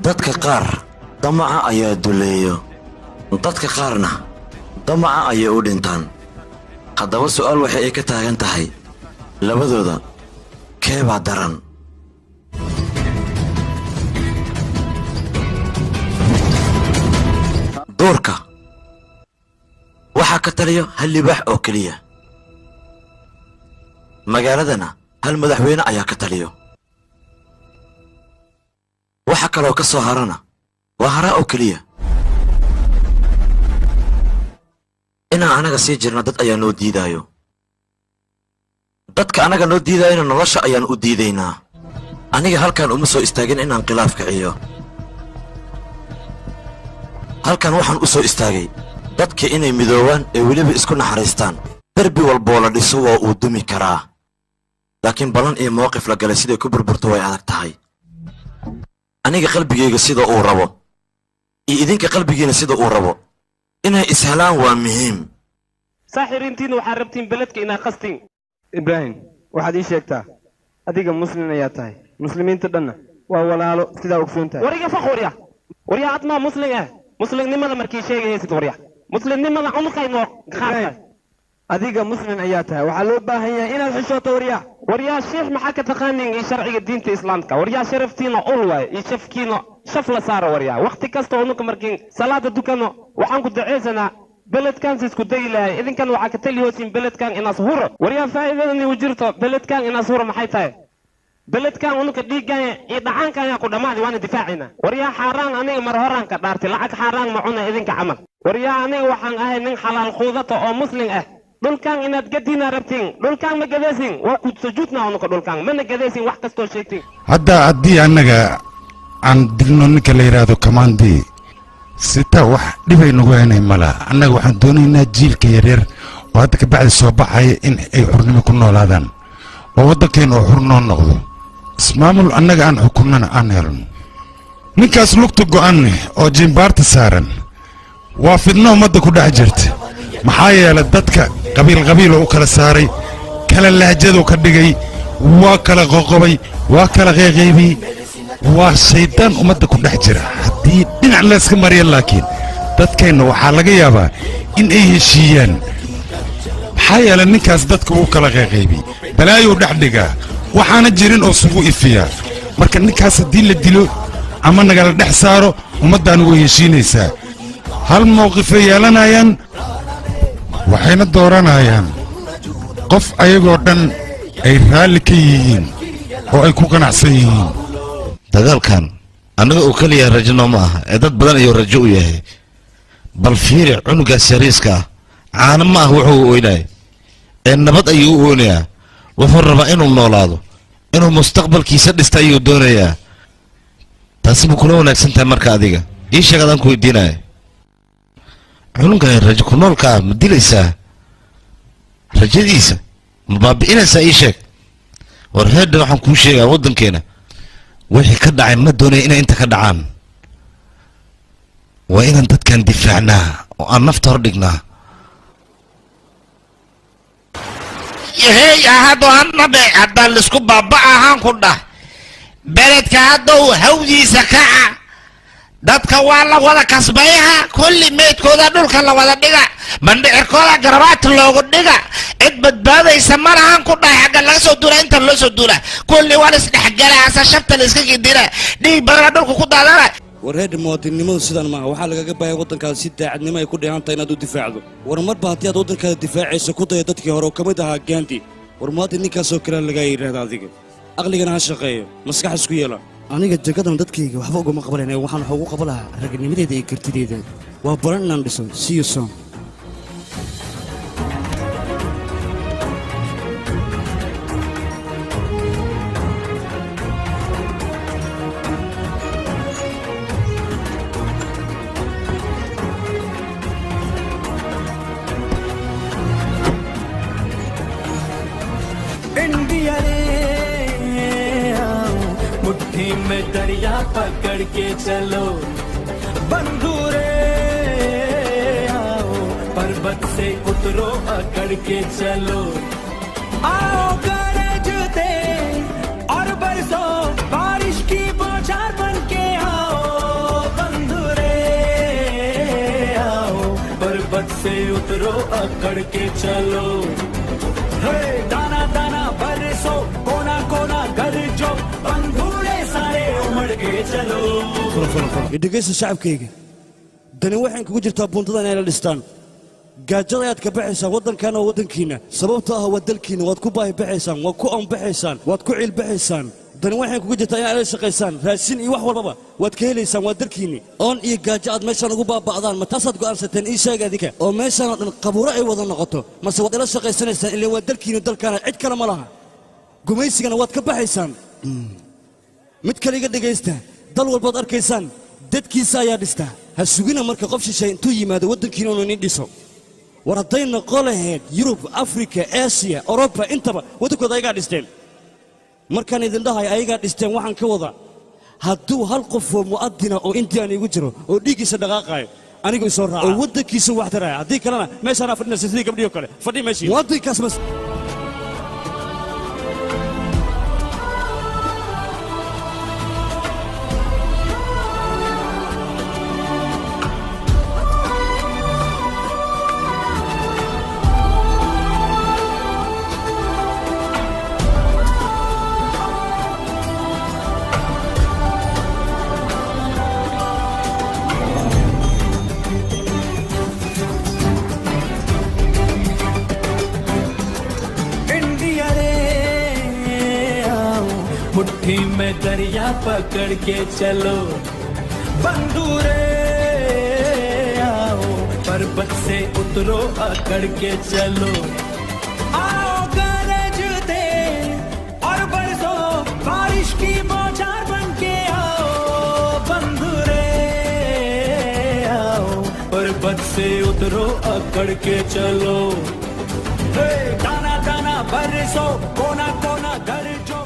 dadka qaar damaca ayaa duleeyo dadka qaarna damaca ayay u dhintaan haddaba su'aal waxa ay ka taagan tahay labadooda keebaa daran doorka waxaa ka taliyo hal libaax oo keliya magaaladana hal madaxweyne ayaa ka taliyo waxa kaloo ka soo harana waa haraa oo keliya inaan anaga sii jirna dad ayaa noo diidaayo dadka anaga noo diidaayana nolosha ayaan u diidaynaa aniga halkan uma soo istaagin inaan khilaaf kiciyo halkan waxaan u soo istaagay dadka inay midoobaan ee weliba isku naxariistaan derbi walboo la dhiso waa uu dumi karaa laakiin ballan iyo mowqif la galay siday ku burburto way adag tahay aniga qalbigayga sida uu rabo iyo idinka qalbigiina sida uu rabo inay ishelaan waa muhiim saaxirintiina waxaad rabtiin beledka inaad qastiin ibraahim waxaad ii sheegtaa adiga muslim ayaa tahay muslimiinta dhanna waa walaalo sidaa ogsoon tahay wariga faq warya admaa muslim ah muslimnimada markii sheegaysid warya muslimnimada cunukayno qaata adiga muslim ayaa tahay waxaa loo baahan yahay inaad xishooto waryaa sheekh maxaa ka taqaanin iyo sharciga diinta islaamka waryaa sharaftiina ul waaye iyo shafkiina shaf la saaro waryaa waqti kasta unuka markiin salaada dukano waxaan ku ducaysanaa beledkan isku dayi lahay idinkan waxaa ka tali hoosin beledkan inaas huro waryaa faa'iidadani u jirto beledkan inaas huro maxay tahay beledkan unuka dhiiggan iyo dhacaanka ayaa ku dhammaaday waana difaacina waryaa xaaraan aniga mar horaan ka dhaartay lacag xaaraan ma cuna idinka camal waryaa aniga waxaan ahay nin xalaal quudata oo muslim ah dhulkan inaad gadiina rabtiin dhulkan ma gadaysin waa ku sujuudna unuka dhulkan mana gadaysin wax kastoo sheegtiin hadda haddii annaga aan dilno ninka la yidhaahdo kamaandi sita wax dhibay nagu haynay mala annaga waxaan doonaynaa jiilka yaryar oo hadda kabacdi soo baxaya in ay xurnimo ku noolaadaan oo waddankeenna oo xur noo noqdo ismaamul annaga aan xukunnana aan helno ninkaas lugta go'an oo jimbaarta saaran waa fidno ummadda ku dhex jirta maxaa yeelay dadka qabiil oo u kala saaray kala lahjadoo ka dhigay waa kala qoqobay waa kala qeyqaybiyey waa shaydaan ummadda ku dhex jira haddii dhinac layska mariya laakiin dadkeenna waxaa laga yaabaa in ay heshiiyaan maxaa yeelay ninkaas dadka wuu kala qeyqaybiyey balaayuu dhex dhigaa waxaana jirin oo sugu ifiyaa marka ninkaas haddii la dilo ama nagala dhex saaro ummaddaana way heshiinaysaa hal mowqifay yeelanayaan waxayna dooranayaan qof ayagoo dhan ay raalli ka yihiin oo ay ku ganacsan yihiin dagaalkan annaga uu keliya rajo nooma aha ee dad badan ayuu rajo u yahay bal fiiri cunugaas yariiska ah caano ma ah wuxuu u oynaya ee nabad ayuu u oynayaa wuxuu rabaa inuu noolaado inuu mustaqbalkiisa dhista ayuu doonayaa taasi buu kula wanaagsan tahay marka adiga ii sheeg adaan ku weydiinaya cunugan rajo ku noolka ah ma dilaysaa rajadiisa ma baabi'inaysaa ii sheeg war heedha waxaan kuu sheegaa waddankeena wixii ka dhacay ma doonaya inay inta ka dhacaan waa inaan dadkan difaacnaa oo aan nafta hor dhignaa yahey ahadoo hannabe haddaan laisku baaba ahaan ku dhah beledka haddow hawdiisa kaca dadka waa la wada kasbayaha kulli meydkooda dhulka la wada dhiga mandhicirkooda garabaata loogu dhiga cid badbaadaysa malahan ku dhahay xagga laga soo duula inta loo soo duula kulli waa la isdhexgala asa shabta la iska gidira dhiig badana dhulka ku daadana warheedha muwaadininnimadu sidan maaha waxaa lagaga baahaya waddankaada si daacadnimo ay ku dheehantahay inaad u difaacdo war marba haddii aad waddankaada difaacayso ku daya dadkii hore oo ka mid ahaa gaandi war muwaadin ninkaasoo kalea lagaa yidhaahda adiga aqligana ha shaqeeyo maskax isku yeela aniga degadan dadkayga waxba ugama qabanayna waxaan wax ugu qaban lahaa ragnimadeeda iyo kartideeda waa baran inaan dhiso see you soon मुट्ठी में दरिया पकड़ के चलो बन के चलो आओ गरजते और बरसो बारिश की बौछार बन के आओ बंधुरे आओ पर्वत से उतरो अकड़ के चलो हे दाना दाना बरसो कोना कोना गरजो बंधुरे सारे उमड़ के चलो dhegeysta shacabkayga dani waxaan kugu jirtaa buundada inay la dhistaan gaajada ayaad ka baxaysaan waddankan oo waddankiina sababtoo ah waa dalkiina waad ku baahi baxaysaan waad ku anbaxaysaan waad ku ciil baxaysaan dani waxaan kugu jirtaa inaad la shaqaysaan raashin iyo wax walbaba waad ka helaysaan waa dalkiinni oon iyo gaajo aad meeshaan ugu baaba'daan ma taasaad go'aansateen ii sheeg adinka oo meeshaan oo dhan qabuuro ay wada noqoto mase waad ila shaqaysanaysaan ilaa waa dalkiinni dalkaana cid kale ma laha gumaysigana waad ka baxaysaan mid kale iga dhegaysta dal walbaad arkaysaan dadkiisa ayaa dhistaa ha sugina marka qof shishay intuu yimaado waddankiina unu inin dhiso war hadday noqo lahayd yurub afrika aasiya oroba intaba waddankooda ayagaa dhisteen markaan idin dhahay ayagaa dhisteen waxaan ka wada hadduu hal qof oo mu'adina oo indiyan igu jiro oo dhiiggiisa dhaqaaqaayo anigu isoo raaca oo waddankiisa wax taraya haddii kalena meeshaanaa fadhinaysa sidii gabdhihii kale fadhi meeshii waddankaas mas मुट्ठी में दरिया पकड़ के चलो बंधुरे आओ पर्वत से उतरो अकड़ के चलो आओ गरजते और बरसो बारिश की बौछार बन के आओ बंधुरे आओ पर्वत से उतरो अकड़ के चलो दाना दाना बरसो कोना कोना गरजो